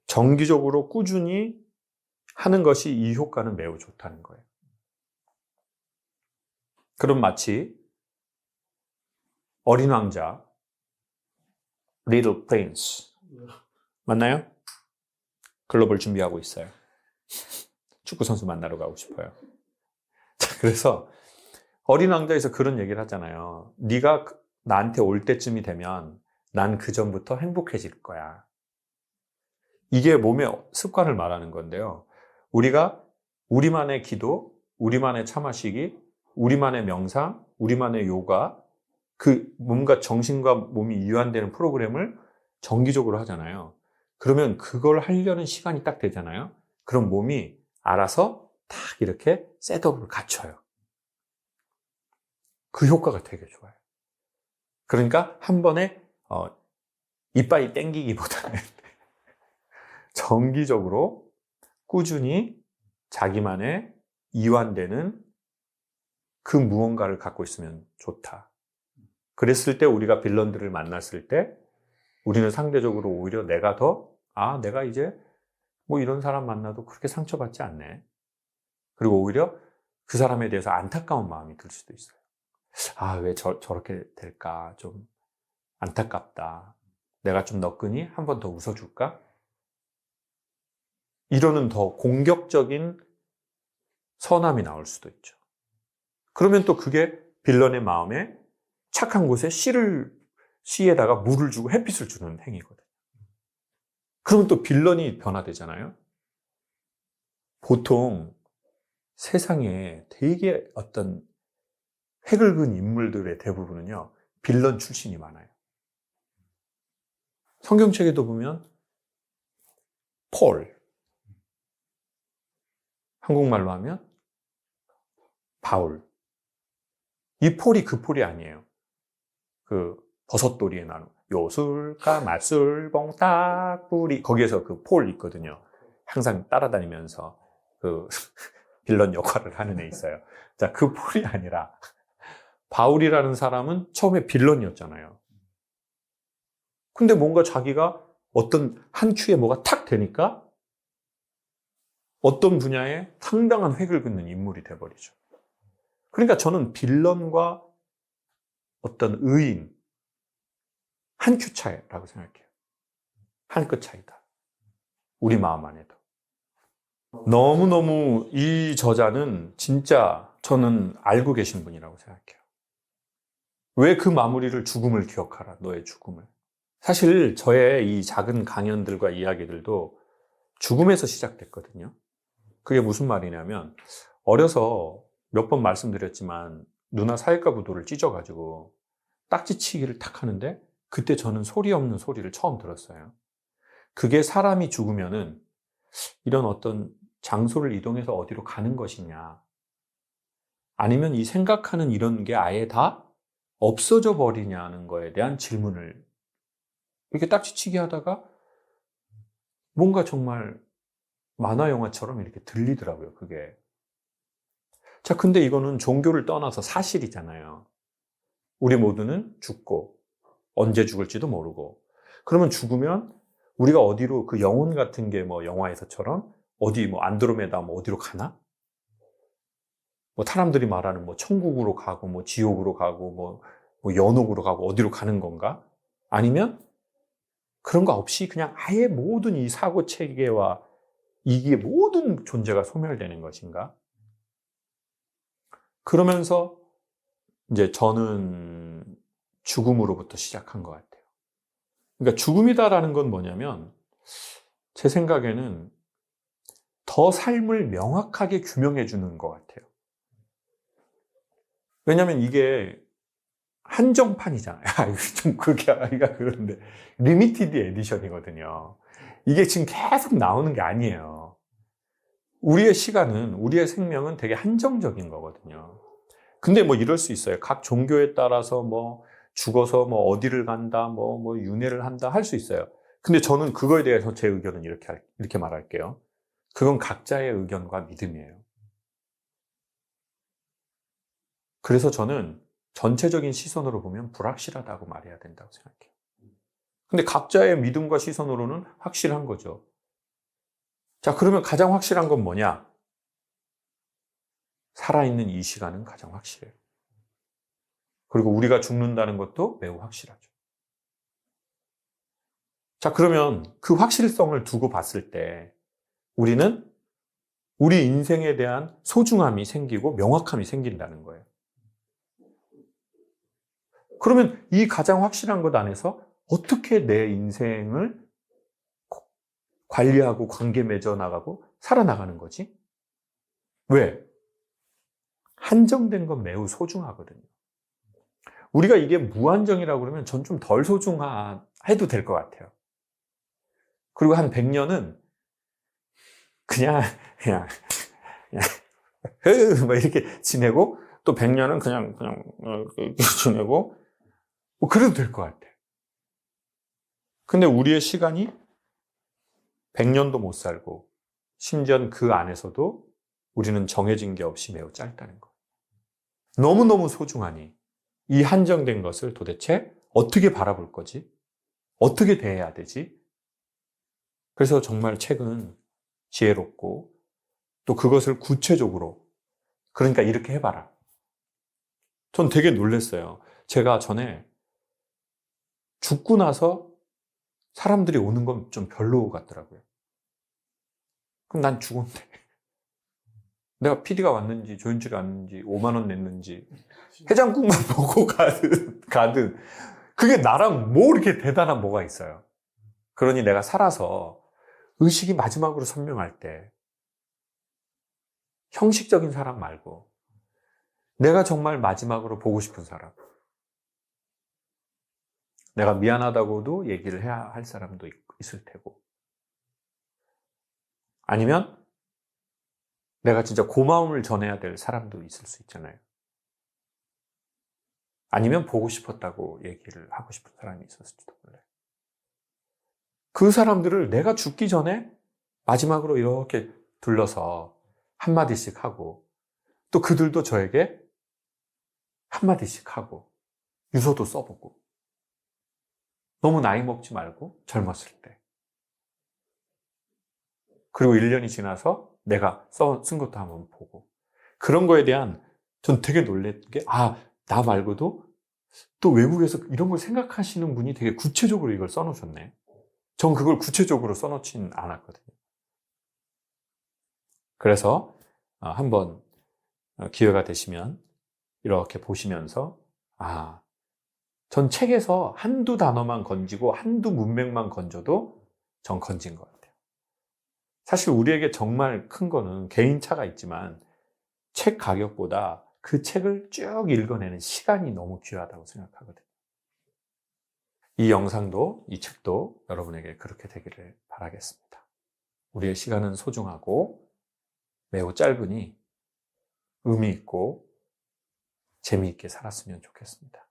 정기적으로 꾸준히 하는 것이 이 효과는 매우 좋다는 거예요. 그럼 마치 어린 왕자, Little Prince. 맞나요? 글로벌 준비하고 있어요. 축구 선수 만나러 가고 싶어요. 자, 그래서 어린 왕자에서 그런 얘기를 하잖아요. 네가 나한테 올 때쯤이 되면 난 그 전부터 행복해질 거야. 이게 몸의 습관을 말하는 건데요. 우리가 우리만의 기도, 우리만의 참아쉬기, 우리만의 명상, 우리만의 요가, 그 몸과 정신과 몸이 이완되는 프로그램을 정기적으로 하잖아요. 그러면 그걸 하려는 시간이 딱 되잖아요. 그럼 몸이 알아서 딱 이렇게 셋업을 갖춰요. 그 효과가 되게 좋아요. 그러니까 한 번에 이빨이 땡기기보다는 정기적으로 꾸준히 자기만의 이완되는 그 무언가를 갖고 있으면 좋다. 그랬을 때 우리가 빌런들을 만났을 때 우리는 상대적으로 오히려 내가 내가 이제 뭐 이런 사람 만나도 그렇게 상처받지 않네. 그리고 오히려 그 사람에 대해서 안타까운 마음이 들 수도 있어요. 왜 저렇게 될까? 좀 안타깝다. 내가 좀 너끈히 한 번 더 웃어줄까? 이러는 더 공격적인 선함이 나올 수도 있죠. 그러면 또 그게 빌런의 마음에 착한 곳에 씨에다가 물을 주고 햇빛을 주는 행위거든요. 그러면 또 빌런이 변화되잖아요. 보통 세상에 되게 어떤 획을 그은 인물들의 대부분은요, 빌런 출신이 많아요. 성경책에도 보면 폴, 한국말로 하면 바울. 이 폴이 그 폴이 아니에요. 그 버섯돌이에 나는 요술가 맛술 봉딱뿌리 거기에서 그 폴 있거든요. 항상 따라다니면서 그 빌런 역할을 하는 애 있어요. 자, 그 폴이 아니라 바울이라는 사람은 처음에 빌런이었잖아요. 근데 뭔가 자기가 어떤 한 큐에 뭐가 탁 되니까 어떤 분야에 상당한 획을 긋는 인물이 돼버리죠. 그러니까 저는 빌런과 어떤 의인 한 큐 차이라고 생각해요. 한 끗 차이다. 우리 마음 안에도. 너무너무 이 저자는 진짜 저는 알고 계신 분이라고 생각해요. 왜 그 마무리를 죽음을 기억하라, 너의 죽음을. 사실 저의 이 작은 강연들과 이야기들도 죽음에서 시작됐거든요. 그게 무슨 말이냐면 어려서 몇 번 말씀드렸지만 누나 사회과 부도를 찢어가지고 딱지치기를 탁 하는데 그때 저는 소리 없는 소리를 처음 들었어요. 그게 사람이 죽으면은 이런 어떤 장소를 이동해서 어디로 가는 것이냐, 아니면 이 생각하는 이런 게 아예 다 없어져 버리냐는 거에 대한 질문을 이렇게 딱지치기 하다가 뭔가 정말 만화 영화처럼 이렇게 들리더라고요, 그게. 자, 근데 이거는 종교를 떠나서 사실이잖아요. 우리 모두는 죽고 언제 죽을지도 모르고. 그러면 죽으면 우리가 어디로, 그 영혼 같은 게 뭐 영화에서처럼 어디 뭐 안드로메다 뭐 어디로 가나? 뭐 사람들이 말하는 뭐 천국으로 가고 뭐 지옥으로 가고 뭐 연옥으로 가고 어디로 가는 건가? 아니면 그런 거 없이 그냥 아예 모든 이 사고 체계와 이게 모든 존재가 소멸되는 것인가? 그러면서 이제 저는 죽음으로부터 시작한 것 같아요. 그러니까 죽음이다라는 건 뭐냐면 제 생각에는 더 삶을 명확하게 규명해 주는 것 같아요. 왜냐하면 이게 한정판이잖아요. 이거 좀 그렇게 하기가 그런데 리미티드 에디션이거든요. 이게 지금 계속 나오는 게 아니에요. 우리의 시간은, 우리의 생명은 되게 한정적인 거거든요. 근데 뭐 이럴 수 있어요. 각 종교에 따라서 뭐 죽어서 뭐 어디를 간다, 뭐 윤회를 한다 할 수 있어요. 근데 저는 그거에 대해서 제 의견은 이렇게 말할게요. 그건 각자의 의견과 믿음이에요. 그래서 저는 전체적인 시선으로 보면 불확실하다고 말해야 된다고 생각해요. 근데 각자의 믿음과 시선으로는 확실한 거죠. 자, 그러면 가장 확실한 건 뭐냐? 살아있는 이 시간은 가장 확실해요. 그리고 우리가 죽는다는 것도 매우 확실하죠. 자, 그러면 그 확실성을 두고 봤을 때 우리는 우리 인생에 대한 소중함이 생기고 명확함이 생긴다는 거예요. 그러면 이 가장 확실한 것 안에서 어떻게 내 인생을 관리하고 관계 맺어 나가고 살아나가는 거지? 왜? 한정된 건 매우 소중하거든요. 우리가 이게 무한정이라고 그러면 전 좀 덜 소중해도 될 것 같아요. 그리고 한 100년은 그냥 막 이렇게 지내고 또 100년은 그냥 이렇게 지내고 뭐 그래도 될 것 같아. 근데 우리의 시간이 100년도 못 살고 심지어 그 안에서도 우리는 정해진 게 없이 매우 짧다는 거. 너무너무 소중하니 이 한정된 것을 도대체 어떻게 바라볼 거지? 어떻게 대해야 되지? 그래서 정말 책은 지혜롭고 또 그것을 구체적으로 그러니까 이렇게 해봐라. 전 되게 놀랐어요. 제가 전에 죽고 나서 사람들이 오는 건 좀 별로 같더라고요. 그럼 난 죽었는데 내가 PD가 왔는지 조연출이 왔는지 5만 원 냈는지 해장국만 먹고 가든 그게 나랑 뭐 이렇게 대단한 뭐가 있어요. 그러니 내가 살아서 의식이 마지막으로 선명할 때 형식적인 사람 말고 내가 정말 마지막으로 보고 싶은 사람, 내가 미안하다고도 얘기를 해야 할 사람도 있을 테고, 아니면 내가 진짜 고마움을 전해야 될 사람도 있을 수 있잖아요. 아니면 보고 싶었다고 얘기를 하고 싶은 사람이 있었을지도 몰라요. 그 사람들을 내가 죽기 전에 마지막으로 이렇게 둘러서 한마디씩 하고 또 그들도 저에게 한마디씩 하고 유서도 써보고 너무 나이 먹지 말고 젊었을 때 그리고 1년이 지나서 내가 쓴 것도 한번 보고 그런 거에 대한 전 되게 놀란 게 나 말고도 또 외국에서 이런 걸 생각하시는 분이 되게 구체적으로 이걸 써놓으셨네. 전 그걸 구체적으로 써놓진 않았거든요. 그래서 한번 기회가 되시면 이렇게 보시면서 전 책에서 한두 단어만 건지고 한두 문맥만 건져도 전 건진 것 같아요. 사실 우리에게 정말 큰 거는 개인차가 있지만 책 가격보다 그 책을 쭉 읽어내는 시간이 너무 귀하다고 생각하거든요. 이 영상도 이 책도 여러분에게 그렇게 되기를 바라겠습니다. 우리의 시간은 소중하고 매우 짧으니 의미 있고 재미있게 살았으면 좋겠습니다.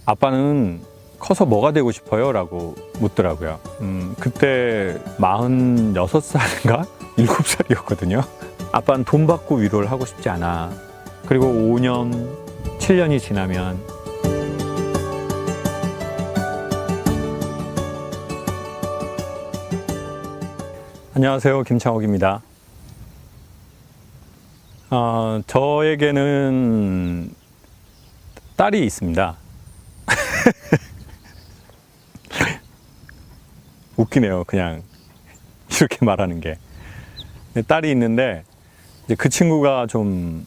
아빠는 커서 뭐가 되고 싶어요? 라고 묻더라고요. 그때 46살인가? 7살이었거든요. 아빠는 돈 받고 위로를 하고 싶지 않아. 그리고 5년, 7년이 지나면 안녕하세요. 김창옥입니다. 저에게는 딸이 있습니다. 웃기네요. 그냥 이렇게 말하는 게. 딸이 있는데 이제 그 친구가 좀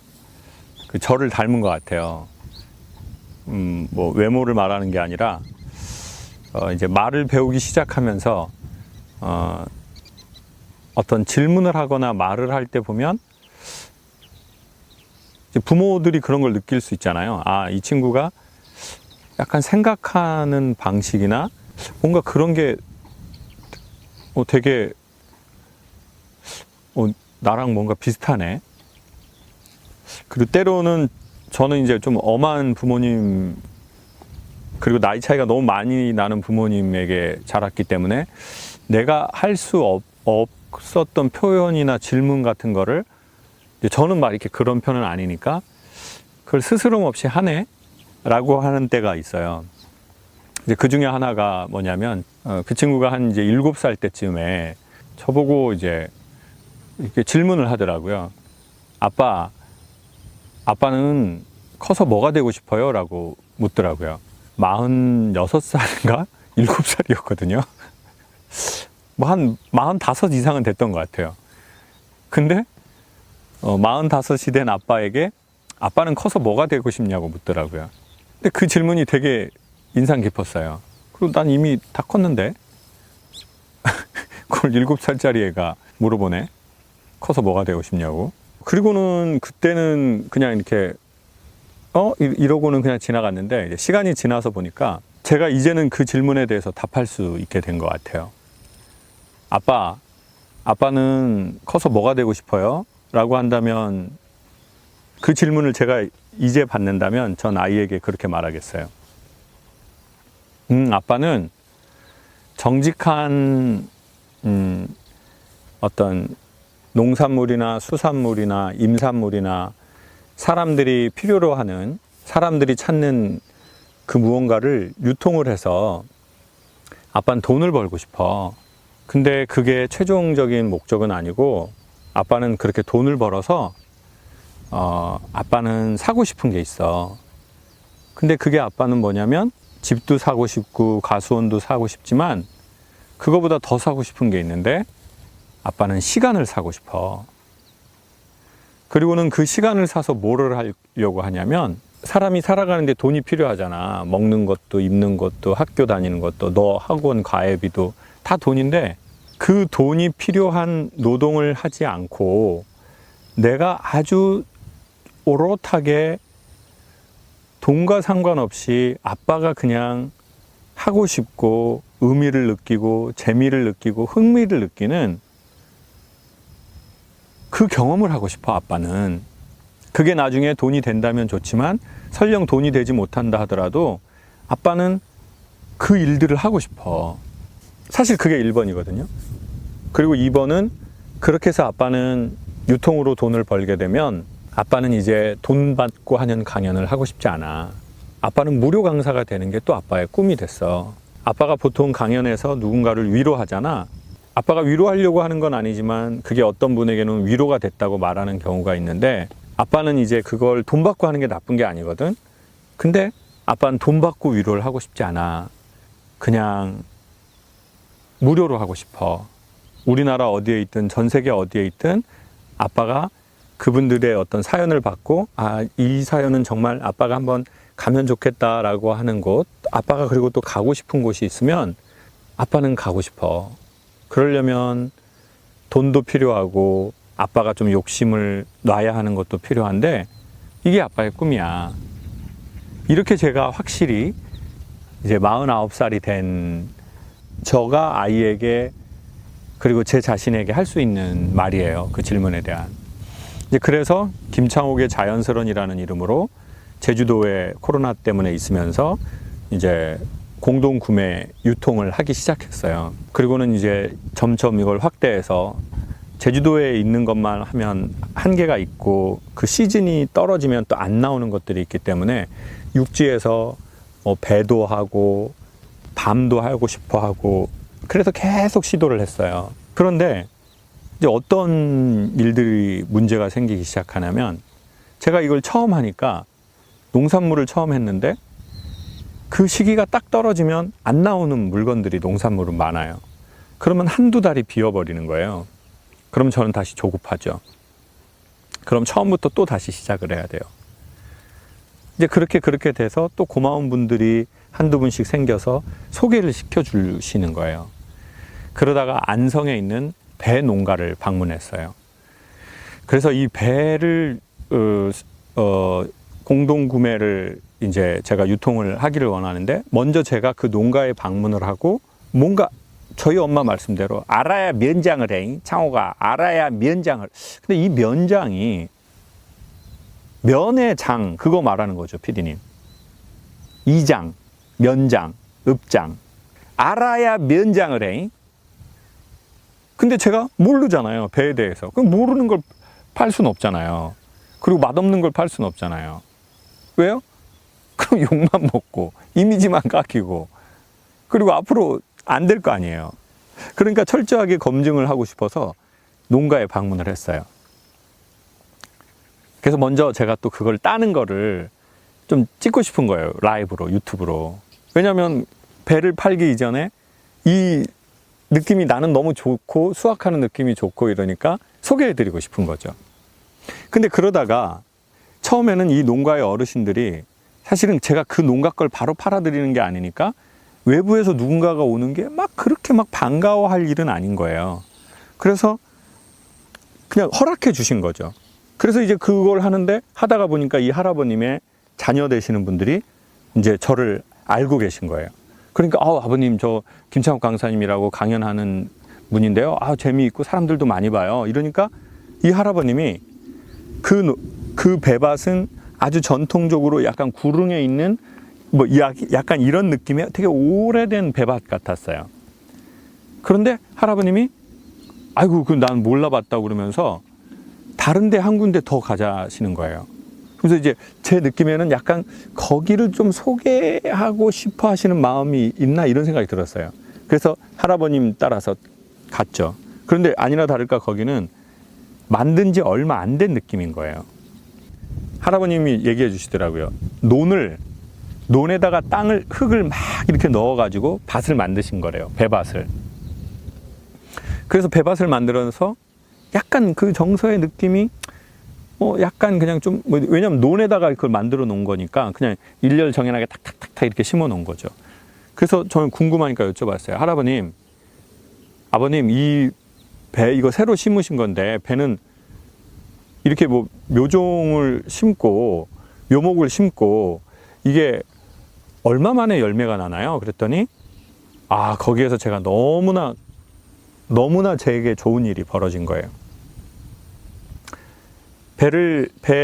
저를 닮은 것 같아요. 뭐 외모를 말하는 게 아니라 이제 말을 배우기 시작하면서 어떤 질문을 하거나 말을 할 때 보면 이제 부모들이 그런 걸 느낄 수 있잖아요. 이 친구가 약간 생각하는 방식이나 뭔가 그런 게 되게 나랑 뭔가 비슷하네. 그리고 때로는 저는 이제 좀 엄한 부모님 그리고 나이 차이가 너무 많이 나는 부모님에게 자랐기 때문에 내가 할 수 없었던 표현이나 질문 같은 거를 이제 저는 막 이렇게 그런 편은 아니니까 그걸 스스럼 없이 하네 라고 하는 때가 있어요. 이제 그 중에 하나가 뭐냐면 그 친구가 한 이제 7살 때쯤에 저보고 이제 이렇게 질문을 하더라고요. 아빠는 커서 뭐가 되고 싶어요? 라고 묻더라고요. 46살인가? 7살이었거든요. 뭐 한 45 이상은 됐던 것 같아요. 근데 45이 된 아빠에게 아빠는 커서 뭐가 되고 싶냐고 묻더라고요. 근데 그 질문이 되게 인상 깊었어요. 그리고 난 이미 다 컸는데 그걸 7살짜리 애가 물어보네. 커서 뭐가 되고 싶냐고. 그리고는 그때는 그냥 이렇게 이러고는 그냥 지나갔는데 이제 시간이 지나서 보니까 제가 이제는 그 질문에 대해서 답할 수 있게 된 것 같아요. 아빠는 커서 뭐가 되고 싶어요? 라고 한다면 그 질문을 제가 이제 받는다면 전 아이에게 그렇게 말하겠어요. 아빠는 정직한 어떤 농산물이나 수산물이나 임산물이나 사람들이 필요로 하는, 사람들이 찾는 그 무언가를 유통을 해서 아빠는 돈을 벌고 싶어. 근데 그게 최종적인 목적은 아니고 아빠는 그렇게 돈을 벌어서 아빠는 사고 싶은 게 있어. 근데 그게 아빠는 뭐냐면 집도 사고 싶고 가수원도 사고 싶지만 그거보다 더 사고 싶은 게 있는데 아빠는 시간을 사고 싶어. 그리고는 그 시간을 사서 뭐를 하려고 하냐면 사람이 살아가는데 돈이 필요하잖아. 먹는 것도 입는 것도 학교 다니는 것도 너 학원 과외비도 다 돈인데 그 돈이 필요한 노동을 하지 않고 내가 아주 오롯하게 돈과 상관없이 아빠가 그냥 하고 싶고 의미를 느끼고 재미를 느끼고 흥미를 느끼는 그 경험을 하고 싶어. 아빠는 그게 나중에 돈이 된다면 좋지만 설령 돈이 되지 못한다 하더라도 아빠는 그 일들을 하고 싶어. 사실 그게 1번이거든요. 그리고 2번은 그렇게 해서 아빠는 유통으로 돈을 벌게 되면 아빠는 이제 돈 받고 하는 강연을 하고 싶지 않아. 아빠는 무료 강사가 되는 게 또 아빠의 꿈이 됐어. 아빠가 보통 강연에서 누군가를 위로하잖아. 아빠가 위로하려고 하는 건 아니지만 그게 어떤 분에게는 위로가 됐다고 말하는 경우가 있는데 아빠는 이제 그걸 돈 받고 하는 게 나쁜 게 아니거든. 근데 아빠는 돈 받고 위로를 하고 싶지 않아. 그냥 무료로 하고 싶어. 우리나라 어디에 있든 전 세계 어디에 있든 아빠가 그분들의 어떤 사연을 받고 이 사연은 정말 아빠가 한번 가면 좋겠다라고 하는 곳, 아빠가 그리고 또 가고 싶은 곳이 있으면 아빠는 가고 싶어. 그러려면 돈도 필요하고 아빠가 좀 욕심을 놔야 하는 것도 필요한데 이게 아빠의 꿈이야. 이렇게 제가 확실히 이제 49살이 된 저가 아이에게 그리고 제 자신에게 할 수 있는 말이에요. 그 질문에 대한. 이제 그래서 김창옥의 자연스런이라는 이름으로 제주도에 코로나 때문에 있으면서 이제 공동 구매 유통을 하기 시작했어요. 그리고는 이제 점점 이걸 확대해서 제주도에 있는 것만 하면 한계가 있고 그 시즌이 떨어지면 또 안 나오는 것들이 있기 때문에 육지에서 뭐 배도 하고 밤도 하고 싶어 하고 그래서 계속 시도를 했어요. 그런데 이제 어떤 일들이 문제가 생기기 시작하냐면 제가 이걸 처음 하니까 농산물을 처음 했는데 그 시기가 딱 떨어지면 안 나오는 물건들이 농산물은 많아요. 그러면 한두 달이 비어버리는 거예요. 그럼 저는 다시 조급하죠. 그럼 처음부터 또 다시 시작을 해야 돼요. 이제 그렇게 돼서 또 고마운 분들이 한두 분씩 생겨서 소개를 시켜주시는 거예요. 그러다가 안성에 있는 배 농가를 방문했어요. 그래서 이 배를 공동 구매를 이제 제가 유통을 하기를 원하는데 먼저 제가 그 농가에 방문을 하고 뭔가 저희 엄마 말씀대로 알아야 면장을 해. 창호가 알아야 면장을. 근데 이 면장이 면의 장 그거 말하는 거죠, 피디님. 이장, 면장, 읍장. 알아야 면장을 해. 근데 제가 모르잖아요, 배에 대해서. 그럼 모르는 걸 팔 수는 없잖아요. 그리고 맛없는 걸 팔 수는 없잖아요. 왜요? 그럼 욕만 먹고 이미지만 깎이고 그리고 앞으로 안 될 거 아니에요. 그러니까 철저하게 검증을 하고 싶어서 농가에 방문을 했어요. 그래서 먼저 제가 또 그걸 따는 거를 좀 찍고 싶은 거예요. 라이브로, 유튜브로. 왜냐면 배를 팔기 이전에 이 느낌이 나는 너무 좋고 수확하는 느낌이 좋고 이러니까 소개해드리고 싶은 거죠. 근데 그러다가 처음에는 이 농가의 어르신들이 사실은 제가 그 농가 걸 바로 팔아드리는 게 아니니까 외부에서 누군가가 오는 게 막 그렇게 막 반가워할 일은 아닌 거예요. 그래서 그냥 허락해 주신 거죠. 그래서 이제 그걸 하는데 하다가 보니까 이 할아버님의 자녀 되시는 분들이 이제 저를 알고 계신 거예요. 그러니까 아버님 저 김창욱 강사님이라고 강연하는 분인데요. 재미있고 사람들도 많이 봐요. 이러니까 이 할아버님이 그 배밭은 아주 전통적으로 약간 구릉에 있는 뭐 약간 이런 느낌의 되게 오래된 배밭 같았어요. 그런데 할아버님이 아이고 난 몰라봤다고 그러면서 다른 데 한 군데 더 가자시는 거예요. 그래서 이제 제 느낌에는 약간 거기를 좀 소개하고 싶어 하시는 마음이 있나 이런 생각이 들었어요. 그래서 할아버님 따라서 갔죠. 그런데 아니나 다를까 거기는 만든 지 얼마 안 된 느낌인 거예요. 할아버님이 얘기해 주시더라고요. 논에다가 흙을 막 이렇게 넣어가지고 밭을 만드신 거래요. 배밭을. 그래서 배밭을 만들어서 약간 그 정서의 느낌이 약간 그냥 좀 왜냐면 논에다가 그걸 만들어 놓은 거니까 그냥 일렬 정연하게 탁탁탁탁 이렇게 심어 놓은 거죠. 그래서 저는 궁금하니까 여쭤봤어요. 할아버님, 아버님 이 배 이거 새로 심으신 건데 배는 이렇게 뭐 묘종을 심고 묘목을 심고 이게 얼마 만에 열매가 나나요? 그랬더니 거기에서 제가 너무나 제게 좋은 일이 벌어진 거예요.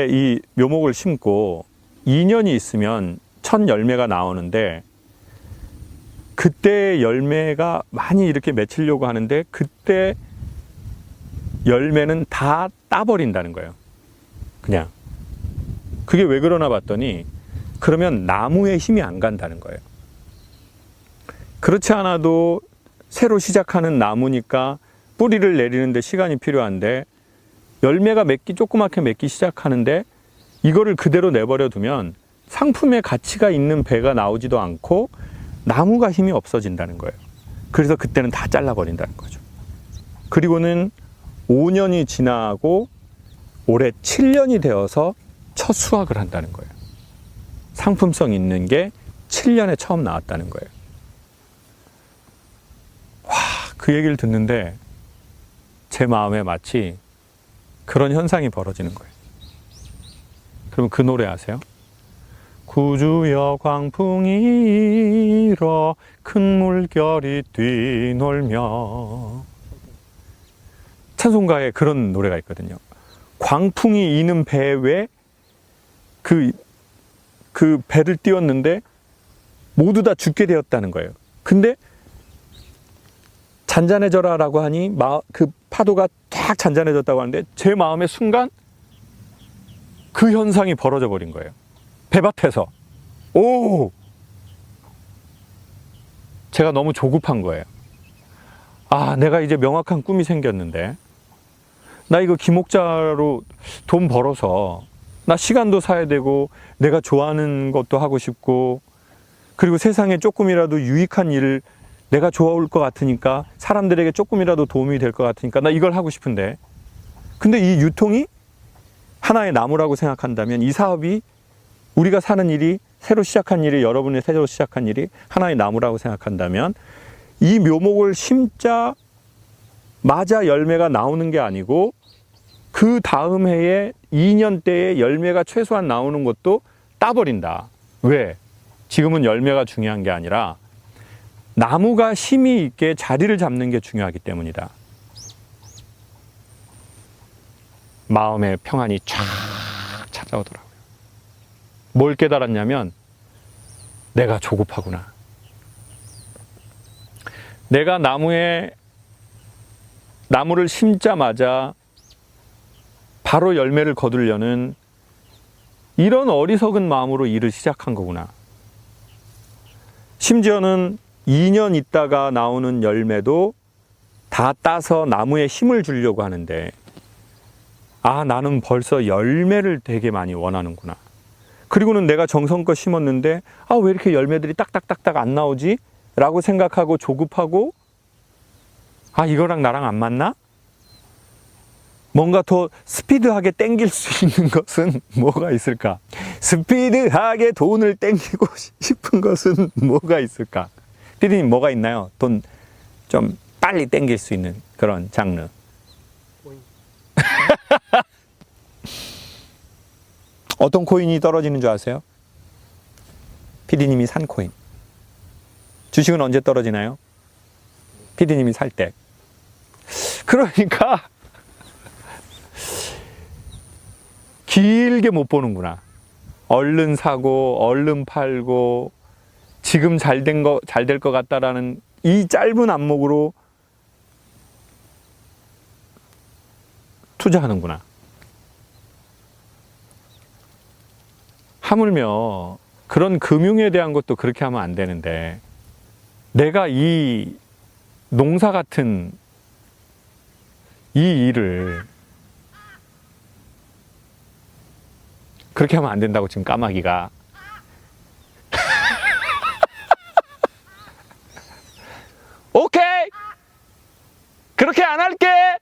이 묘목을 심고 2년이 있으면 첫 열매가 나오는데 그때 열매가 많이 이렇게 맺히려고 하는데 그때 열매는 다 따버린다는 거예요. 그냥. 그게 왜 그러나 봤더니 그러면 나무에 힘이 안 간다는 거예요. 그렇지 않아도 새로 시작하는 나무니까 뿌리를 내리는데 시간이 필요한데 열매가 조그맣게 맺기 시작하는데 이거를 그대로 내버려 두면 상품의 가치가 있는 배가 나오지도 않고 나무가 힘이 없어진다는 거예요. 그래서 그때는 다 잘라버린다는 거죠. 그리고는 5년이 지나고 올해 7년이 되어서 첫 수확을 한다는 거예요. 상품성 있는 게 7년에 처음 나왔다는 거예요. 그 얘기를 듣는데 제 마음에 마치 그런 현상이 벌어지는 거예요. 그러면 그 노래 아세요? 구주여 광풍이 일어 큰 물결이 뛰놀며. 찬송가에 그런 노래가 있거든요. 광풍이 이는 배에 그 배를 띄웠는데 모두 다 죽게 되었다는 거예요. 근데 잔잔해져라라고 하니 그 파도가 딱 잔잔해졌다고 하는데 제 마음의 순간 그 현상이 벌어져 버린 거예요. 배밭에서. 제가 너무 조급한 거예요. 내가 이제 명확한 꿈이 생겼는데 나 이거 기목자로 돈 벌어서 나 시간도 사야 되고 내가 좋아하는 것도 하고 싶고 그리고 세상에 조금이라도 유익한 일을 내가 좋아올 것 같으니까 사람들에게 조금이라도 도움이 될 것 같으니까 나 이걸 하고 싶은데 근데 이 유통이 하나의 나무라고 생각한다면 이 사업이 우리가 사는 일이 새로 시작한 일이 여러분의 새로 시작한 일이 하나의 나무라고 생각한다면 이 묘목을 심자마자 열매가 나오는 게 아니고 그 다음 해에 2년 때에 열매가 최소한 나오는 것도 따버린다. 왜? 지금은 열매가 중요한 게 아니라 나무가 힘이 있게 자리를 잡는 게 중요하기 때문이다. 마음의 평안이 쫙 찾아오더라고요. 뭘 깨달았냐면 내가 조급하구나. 내가 나무를 심자마자 바로 열매를 거두려는 이런 어리석은 마음으로 일을 시작한 거구나. 심지어는 2년 있다가 나오는 열매도 다 따서 나무에 힘을 주려고 하는데, 아, 나는 벌써 열매를 되게 많이 원하는구나. 그리고는 내가 정성껏 심었는데, 아, 왜 이렇게 열매들이 딱딱딱딱 안 나오지? 라고 생각하고 조급하고, 아, 이거랑 나랑 안 맞나? 뭔가 더 스피드하게 땡길 수 있는 것은 뭐가 있을까? 스피드하게 돈을 땡기고 싶은 것은 뭐가 있을까? 피디님, 뭐가 있나요? 돈 좀 빨리 땡길 수 있는 그런 장르. 어떤 코인이 떨어지는 줄 아세요? 피디님이 산 코인. 주식은 언제 떨어지나요? 피디님이 살 때. 그러니까 길게 못 보는구나. 얼른 사고 얼른 팔고 지금 잘 될 것 같다라는 이 짧은 안목으로 투자하는구나. 하물며 그런 금융에 대한 것도 그렇게 하면 안 되는데, 내가 이 농사 같은 이 일을 그렇게 하면 안 된다고 지금 까마귀가. 오케이! 그렇게 안 할게!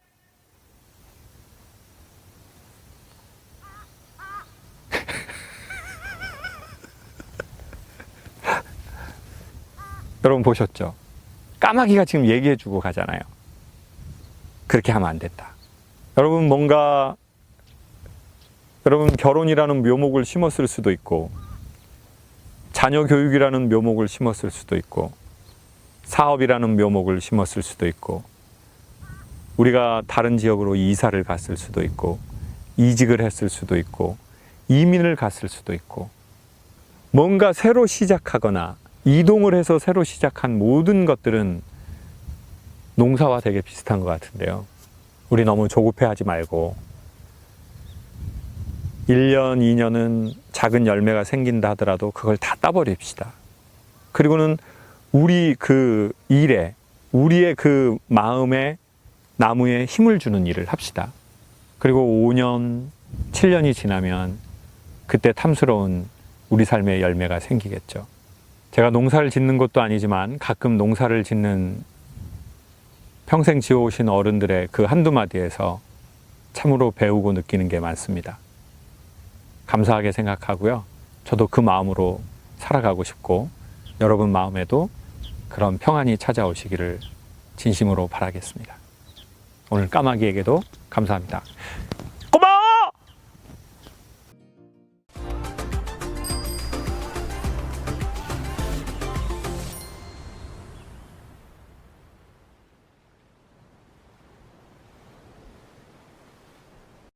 여러분 보셨죠? 까마귀가 지금 얘기해주고 가잖아요. 그렇게 하면 안 된다. 여러분 뭔가, 여러분 결혼이라는 묘목을 심었을 수도 있고, 자녀 교육이라는 묘목을 심었을 수도 있고, 사업이라는 묘목을 심었을 수도 있고, 우리가 다른 지역으로 이사를 갔을 수도 있고, 이직을 했을 수도 있고, 이민을 갔을 수도 있고, 뭔가 새로 시작하거나 이동을 해서 새로 시작한 모든 것들은 농사와 되게 비슷한 것 같은데요. 우리 너무 조급해하지 말고 1년, 2년은 작은 열매가 생긴다 하더라도 그걸 다 따버립시다. 그리고는 우리 그 일에, 우리의 그 마음에, 나무에 힘을 주는 일을 합시다. 그리고 5년, 7년이 지나면 그때 탐스러운 우리 삶의 열매가 생기겠죠. 제가 농사를 짓는 것도 아니지만 가끔 농사를 짓는 평생 지어오신 어른들의 그 한두 마디에서 참으로 배우고 느끼는 게 많습니다. 감사하게 생각하고요. 저도 그 마음으로 살아가고 싶고, 여러분 마음에도 그런 평안이 찾아오시기를 진심으로 바라겠습니다. 오늘 까마귀에게도 감사합니다.